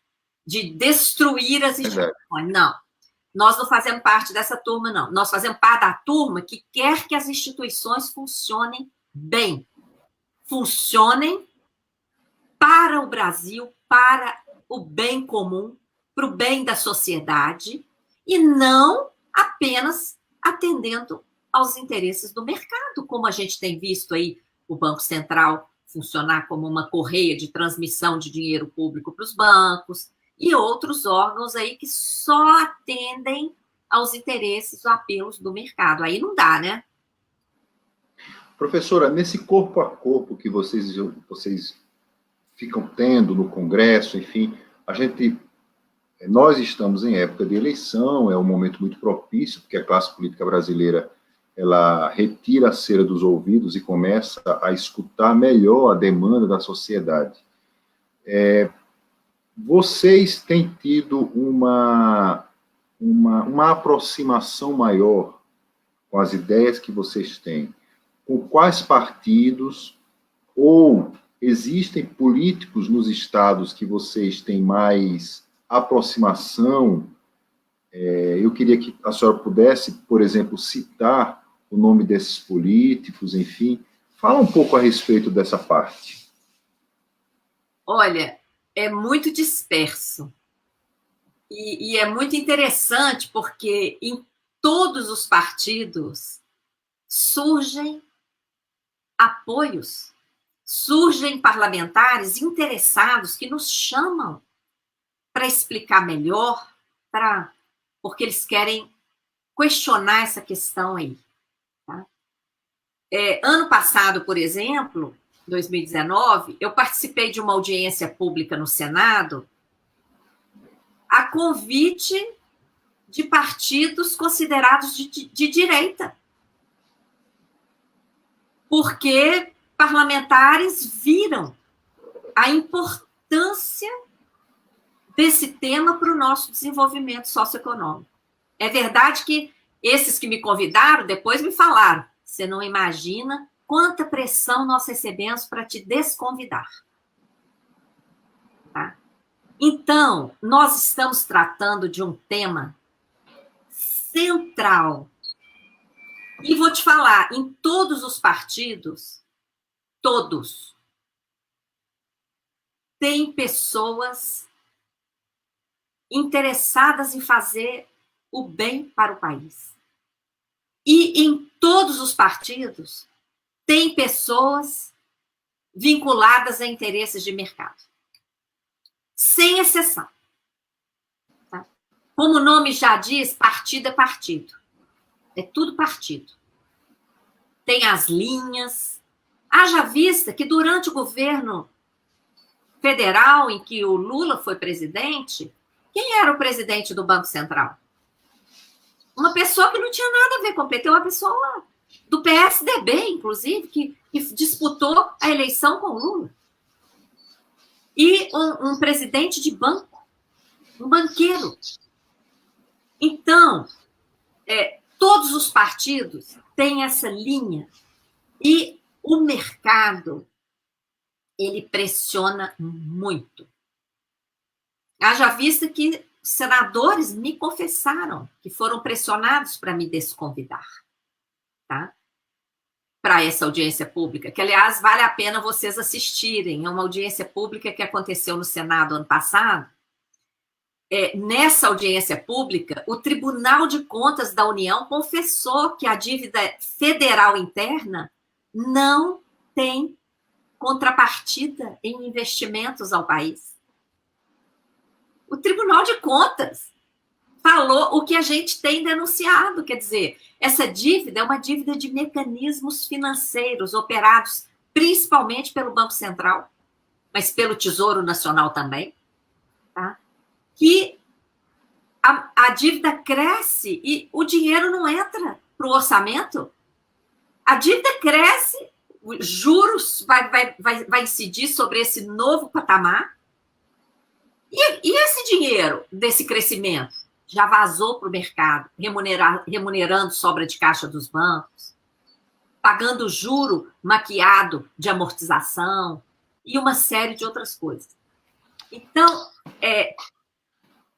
[SPEAKER 2] De destruir as instituições. Não, nós não fazemos parte dessa turma, não. Nós fazemos parte da turma que quer que as instituições funcionem bem. Funcionem para o Brasil, para o bem comum, para o bem da sociedade, e não apenas atendendo aos interesses do mercado, como a gente tem visto aí o Banco Central funcionar como uma correia de transmissão de dinheiro público para os bancos, e outros órgãos aí que só atendem aos interesses, apelos do mercado. Aí não dá, né?
[SPEAKER 1] Professora, nesse corpo a corpo que vocês ficam tendo no Congresso, enfim, nós estamos em época de eleição, é um momento muito propício, porque a classe política brasileira ela retira a cera dos ouvidos e começa a escutar melhor a demanda da sociedade. Vocês têm tido uma aproximação maior com as ideias que vocês têm? Com quais partidos, ou existem políticos nos estados que vocês têm mais aproximação? Eu queria que a senhora pudesse, por exemplo, citar o nome desses políticos, enfim. Fala um pouco a respeito dessa parte.
[SPEAKER 2] Olha, é muito disperso. E é muito interessante porque em todos os partidos surgem apoios, surgem parlamentares interessados que nos chamam para explicar melhor, porque eles querem questionar essa questão aí. Tá? Ano passado, por exemplo, 2019, eu participei de uma audiência pública no Senado a convite de partidos considerados de direita, porque parlamentares viram a importância desse tema para o nosso desenvolvimento socioeconômico. É verdade que esses que me convidaram depois me falaram: você não imagina quanta pressão nós recebemos para te desconvidar. Tá? Então, nós estamos tratando de um tema central. E vou te falar, em todos os partidos, todos, tem pessoas interessadas em fazer o bem para o país. E em todos os partidos, tem pessoas vinculadas a interesses de mercado. Sem exceção. Tá? Como o nome já diz, partido é partido. É tudo partido. Tem as linhas. Haja vista que durante o governo federal, em que o Lula foi presidente, quem era o presidente do Banco Central? Uma pessoa que não tinha nada a ver com o PT, uma pessoa do PSDB, inclusive, que disputou a eleição com o Lula. E um presidente de banco, um banqueiro. Então, todos os partidos têm essa linha e o mercado, ele pressiona muito. Haja vista que senadores me confessaram que foram pressionados para me desconvidar, tá? Para essa audiência pública, que, aliás, vale a pena vocês assistirem. É uma audiência pública que aconteceu no Senado ano passado. Nessa audiência pública, o Tribunal de Contas da União confessou que a dívida federal interna não tem contrapartida em investimentos ao país. O Tribunal de Contas falou o que a gente tem denunciado, quer dizer, essa dívida é uma dívida de mecanismos financeiros operados principalmente pelo Banco Central, mas pelo Tesouro Nacional também, tá? Que a dívida cresce e o dinheiro não entra para o orçamento. A dívida cresce, os juros vai incidir sobre esse novo patamar. E esse dinheiro desse crescimento já vazou para o mercado, remunerando sobra de caixa dos bancos. pagando juro maquiado de amortização e uma série de outras coisas. Então,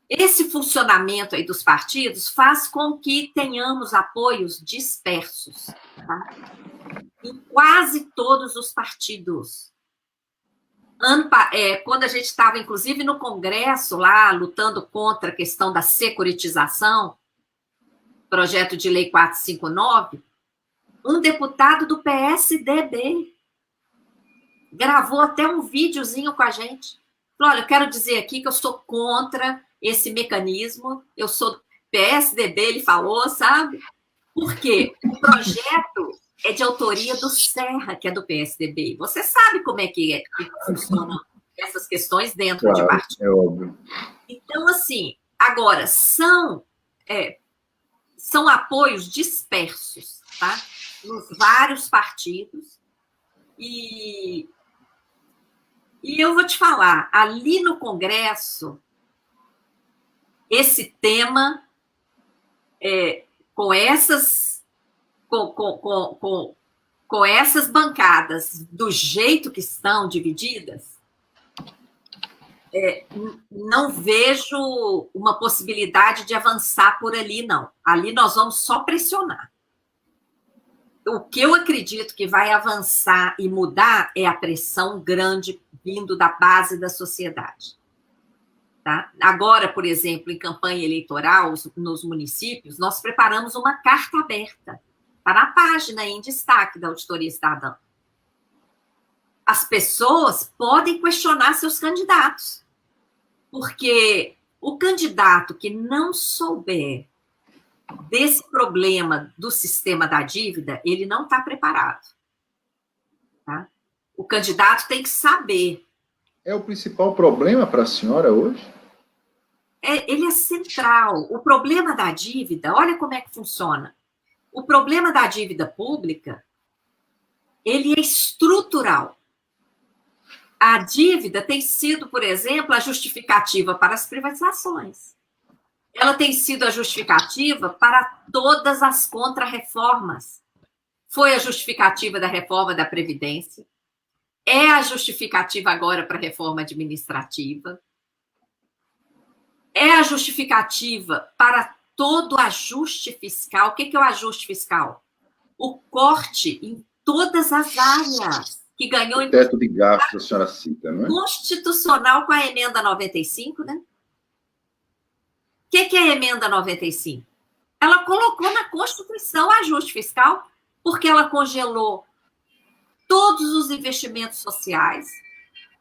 [SPEAKER 2] esse funcionamento aí dos partidos faz com que tenhamos apoios dispersos, tá? Em quase todos os partidos. Quando a gente estava, inclusive, no Congresso, lá, lutando contra a questão da securitização, projeto de lei 459, um deputado do PSDB gravou até um videozinho com a gente. Falou, olha, eu quero dizer aqui que eu sou contra esse mecanismo, eu sou PSDB, ele falou, sabe? Por quê? O projeto é de autoria do Serra, que é do PSDB. Você sabe como é que funcionam essas questões dentro de partido.
[SPEAKER 1] É óbvio.
[SPEAKER 2] Então, assim, agora, são apoios dispersos, tá? Nos vários partidos. E eu vou te falar, ali no Congresso, esse tema, com essas bancadas do jeito que estão divididas, não vejo uma possibilidade de avançar por ali, não. Ali nós vamos só pressionar. O que eu acredito que vai avançar e mudar é a pressão grande vindo da base da sociedade. Tá? Agora, por exemplo, em campanha eleitoral, nos municípios, nós preparamos uma carta aberta para a página em destaque da Auditoria Cidadã. As pessoas podem questionar seus candidatos, porque o candidato que não souber desse problema do sistema da dívida, ele não está preparado. Tá? O candidato tem que saber.
[SPEAKER 1] É o principal problema para a senhora hoje?
[SPEAKER 2] Ele é central. O problema da dívida, olha como é que funciona. O problema da dívida pública, ele é estrutural. A dívida tem sido, por exemplo, a justificativa para as privatizações. Ela tem sido a justificativa para todas as contrarreformas. Foi a justificativa da reforma da Previdência, é a justificativa agora para a reforma administrativa, é a justificativa para todo ajuste fiscal. O que é o ajuste fiscal? O corte em todas as áreas que ganhou...
[SPEAKER 1] O teto de gastos, a senhora cita, não é?
[SPEAKER 2] Constitucional com a emenda 95, né? O que é a emenda 95? Ela colocou na Constituição ajuste fiscal, porque ela congelou todos os investimentos sociais,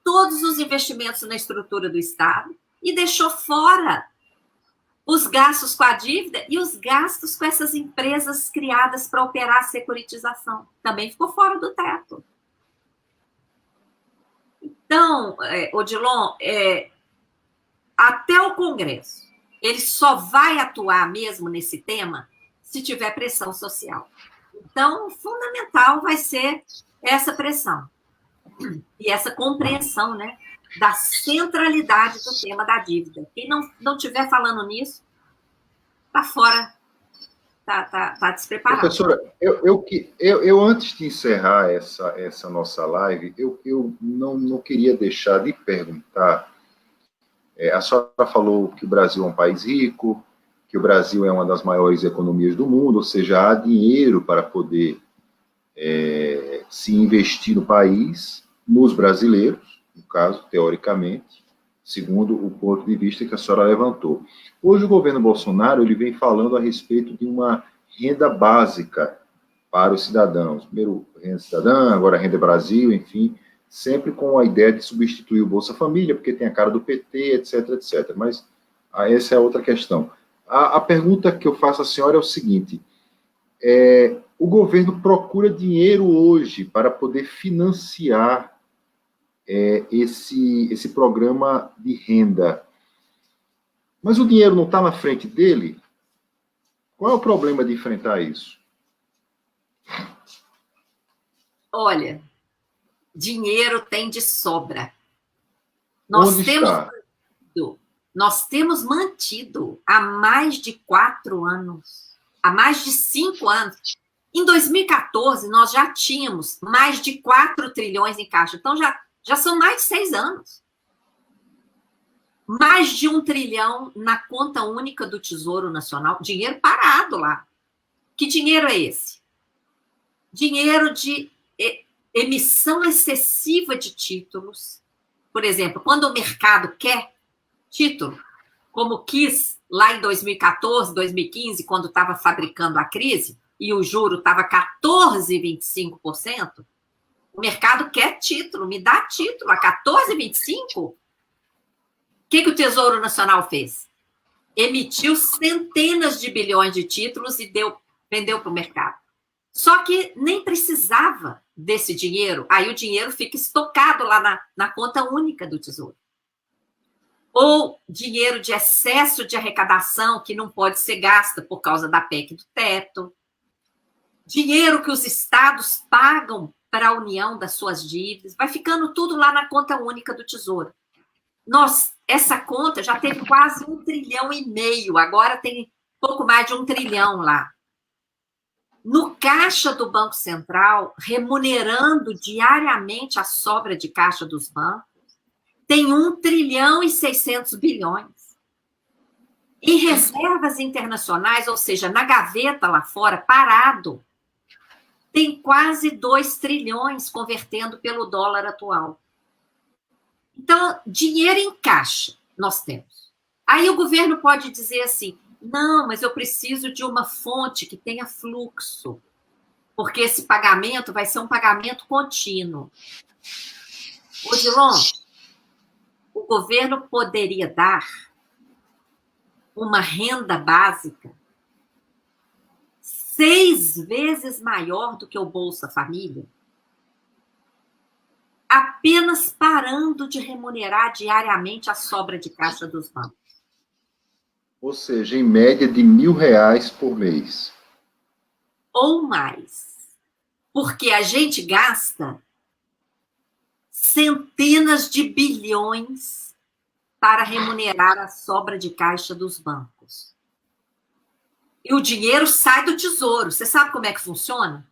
[SPEAKER 2] todos os investimentos na estrutura do Estado, e deixou fora os gastos com a dívida e os gastos com essas empresas criadas para operar a securitização. Também ficou fora do teto. Então, Odilon, até o Congresso, ele só vai atuar mesmo nesse tema se tiver pressão social. Então, fundamental vai ser essa pressão e essa compreensão, né, da centralidade do tema da dívida. Quem não estiver falando nisso, está fora, está despreparado.
[SPEAKER 1] Professora, eu antes de encerrar essa nossa live, eu não queria deixar de perguntar. A senhora falou que o Brasil é um país rico, que o Brasil é uma das maiores economias do mundo, ou seja, há dinheiro para poder se investir no país, nos brasileiros, no caso, teoricamente, segundo o ponto de vista que a senhora levantou. Hoje o governo Bolsonaro ele vem falando a respeito de uma renda básica para os cidadãos. Primeiro renda cidadã, agora renda Brasil, enfim, sempre com a ideia de substituir o Bolsa Família, porque tem a cara do PT, etc, etc. Mas essa é outra questão. A pergunta que eu faço à senhora é o seguinte: o governo procura dinheiro hoje para poder financiar esse programa de renda. Mas o dinheiro não está na frente dele? Qual é o problema de enfrentar isso?
[SPEAKER 2] Olha, dinheiro tem de sobra. Nós temos mantido há mais de 4 anos, há mais de 5 anos, Em 2014, nós já tínhamos mais de 4 trilhões em caixa. Então, já são mais de 6 anos. Mais de 1 trilhão na conta única do Tesouro Nacional. Dinheiro parado lá. Que dinheiro é esse? Dinheiro de emissão excessiva de títulos. Por exemplo, quando o mercado quer título, como quis lá em 2014, 2015, quando estava fabricando a crise, e o juro estava 14,25%, o mercado quer título, me dá título a 14,25%. O que o Tesouro Nacional fez? Emitiu centenas de bilhões de títulos e vendeu para o mercado. Só que nem precisava desse dinheiro, aí o dinheiro fica estocado lá na conta única do Tesouro. Ou dinheiro de excesso de arrecadação que não pode ser gasta por causa da PEC do teto. Dinheiro que os estados pagam para a União das suas dívidas. Vai ficando tudo lá na conta única do Tesouro. Essa conta já teve quase 1,5 trilhão, agora tem pouco mais de 1 trilhão lá. No caixa do Banco Central, remunerando diariamente a sobra de caixa dos bancos, tem 1,6 trilhão. Em reservas internacionais, ou seja, na gaveta lá fora, parado, tem quase 2 trilhões convertendo pelo dólar atual. Então, dinheiro em caixa nós temos. Aí o governo pode dizer assim, não, mas eu preciso de uma fonte que tenha fluxo, porque esse pagamento vai ser um pagamento contínuo. Odilon, o governo poderia dar uma renda básica 6 vezes maior do que o Bolsa Família, apenas parando de remunerar diariamente a sobra de caixa dos bancos.
[SPEAKER 1] Ou seja, em média de R$ 1.000 por mês.
[SPEAKER 2] Ou mais. Porque a gente gasta centenas de bilhões para remunerar a sobra de caixa dos bancos. E o dinheiro sai do Tesouro. Você sabe como é que funciona?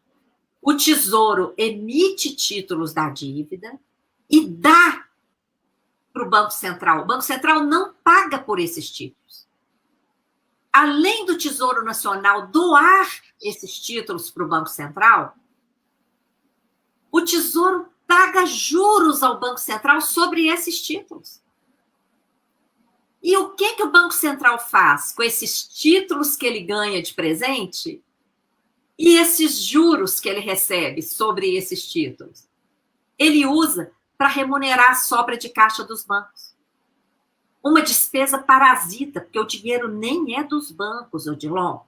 [SPEAKER 2] O Tesouro emite títulos da dívida e dá para o Banco Central. O Banco Central não paga por esses títulos. Além do Tesouro Nacional doar esses títulos para o Banco Central, o Tesouro paga juros ao Banco Central sobre esses títulos. E o que o Banco Central faz com esses títulos que ele ganha de presente e esses juros que ele recebe sobre esses títulos? Ele usa para remunerar a sobra de caixa dos bancos. Uma despesa parasita, porque o dinheiro nem é dos bancos, Odilon.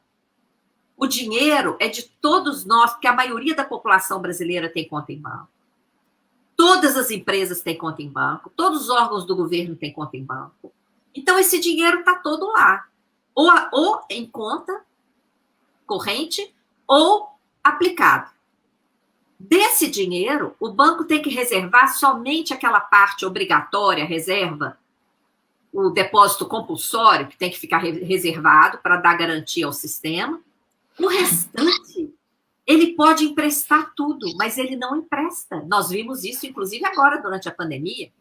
[SPEAKER 2] O dinheiro é de todos nós, porque a maioria da população brasileira tem conta em banco. Todas as empresas têm conta em banco, todos os órgãos do governo têm conta em banco. Então, esse dinheiro está todo lá. Ou em conta corrente, ou aplicado. Desse dinheiro, o banco tem que reservar somente aquela parte obrigatória, reserva, o depósito compulsório, que tem que ficar reservado para dar garantia ao sistema. O restante, ele pode emprestar tudo, mas ele não empresta. Nós vimos isso, inclusive, agora, durante a pandemia.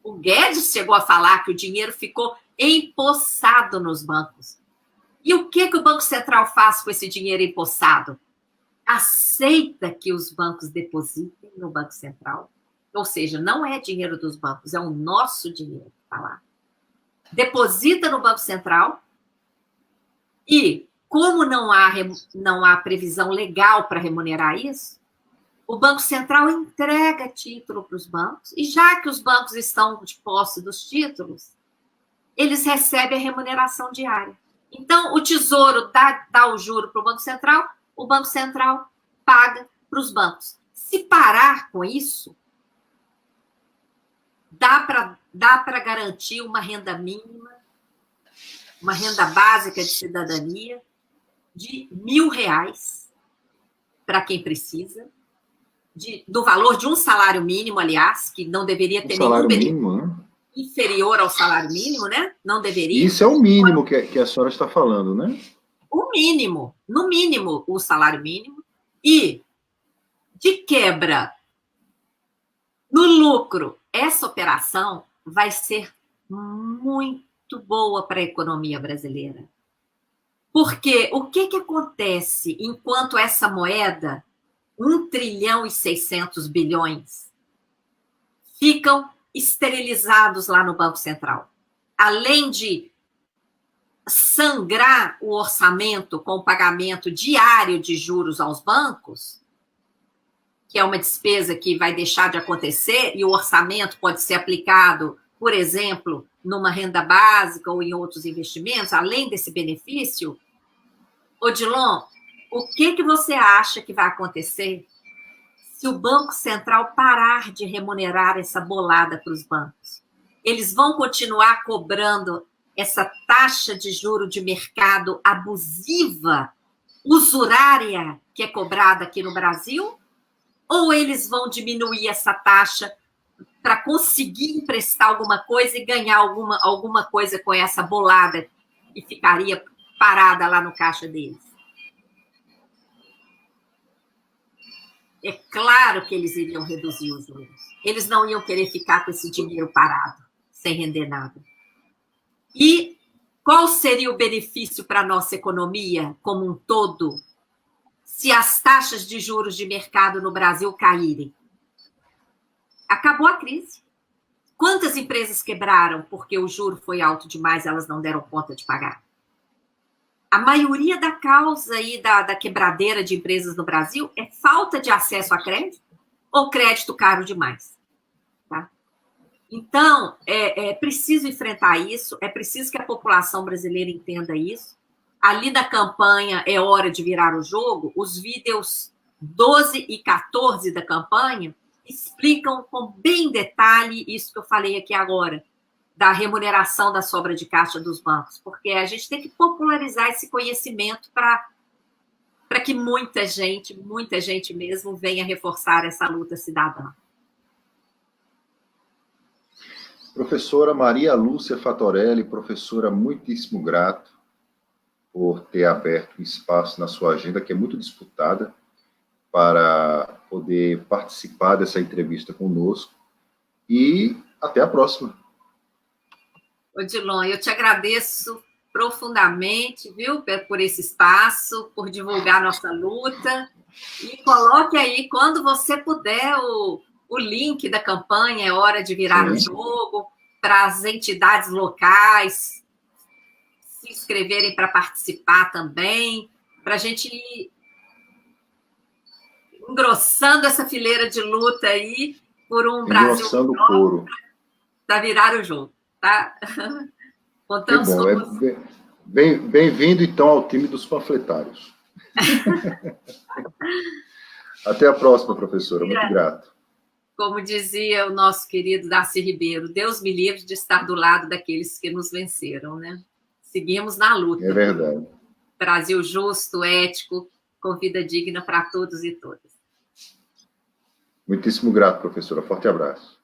[SPEAKER 2] O Guedes chegou a falar que o dinheiro ficou empossado nos bancos. E o que o Banco Central faz com esse dinheiro empossado? Aceita que os bancos depositem no Banco Central. Ou seja, não é dinheiro dos bancos, é o nosso dinheiro que está lá. Deposita no Banco Central e, como não há previsão legal para remunerar isso, o Banco Central entrega título para os bancos e, já que os bancos estão de posse dos títulos, eles recebem a remuneração diária. Então, o Tesouro dá o juro para o Banco Central paga para os bancos. Se parar com isso, dá para garantir uma renda mínima, uma renda básica de cidadania de R$ 1.000 para quem precisa, do valor de um salário mínimo, aliás, que não deveria ter
[SPEAKER 1] nenhum mínimo, né?
[SPEAKER 2] Inferior ao salário mínimo, né? Não deveria.
[SPEAKER 1] Isso é o mínimo que a senhora está falando, né?
[SPEAKER 2] O mínimo, no mínimo, o salário mínimo, E, de quebra, no lucro, essa operação vai ser muito boa para a economia brasileira. Porque o que acontece enquanto essa moeda, 1 trilhão e 600 bilhões, ficam esterilizados lá no Banco Central? Além de sangrar o orçamento com o pagamento diário de juros aos bancos, que é uma despesa que vai deixar de acontecer, e o orçamento pode ser aplicado, por exemplo, numa renda básica ou em outros investimentos, além desse benefício. Odilon, o que você acha que vai acontecer se o Banco Central parar de remunerar essa bolada para os bancos? Eles vão continuar cobrando essa taxa de juro de mercado abusiva, usurária, que é cobrada aqui no Brasil? Ou eles vão diminuir essa taxa para conseguir emprestar alguma coisa e ganhar alguma coisa com essa bolada que ficaria parada lá no caixa deles? É claro que eles iriam reduzir os juros. Eles não iam querer ficar com esse dinheiro parado, sem render nada. E qual seria o benefício para a nossa economia como um todo se as taxas de juros de mercado no Brasil caírem? Acabou a crise. Quantas empresas quebraram porque o juro foi alto demais e elas não deram conta de pagar? A maioria da causa aí da quebradeira de empresas no Brasil é falta de acesso a crédito ou crédito caro demais. Tá? Então, é preciso enfrentar isso, é preciso que a população brasileira entenda isso. Ali da campanha é hora de virar o jogo. Os vídeos 12 e 14 da campanha explicam com bem detalhe isso que eu falei aqui agora, da remuneração da sobra de caixa dos bancos, porque a gente tem que popularizar esse conhecimento para que muita gente mesmo, venha reforçar essa luta cidadã.
[SPEAKER 1] Professora Maria Lúcia Fatorelli, professora, muitíssimo grato por ter aberto um espaço na sua agenda, que é muito disputada, para poder participar dessa entrevista conosco. E até a próxima.
[SPEAKER 2] Odilon, eu te agradeço profundamente, viu, por esse espaço, por divulgar nossa luta. E coloque aí, quando você puder, o link da campanha É Hora de Virar o Jogo, para as entidades locais se inscreverem para participar também, para a gente ir engrossando essa fileira de luta aí por um Brasil
[SPEAKER 1] engrossando o couro
[SPEAKER 2] para virar o jogo, tá? Contamos
[SPEAKER 1] com você. Bem-vindo, então, ao time dos panfletários. Até a próxima, professora. Muito grato.
[SPEAKER 2] Como dizia o nosso querido Darcy Ribeiro, Deus me livre de estar do lado daqueles que nos venceram, né? Seguimos na luta.
[SPEAKER 1] É verdade.
[SPEAKER 2] Brasil justo, ético, com vida digna para todos e todas.
[SPEAKER 1] Muitíssimo grato, professora. Forte abraço.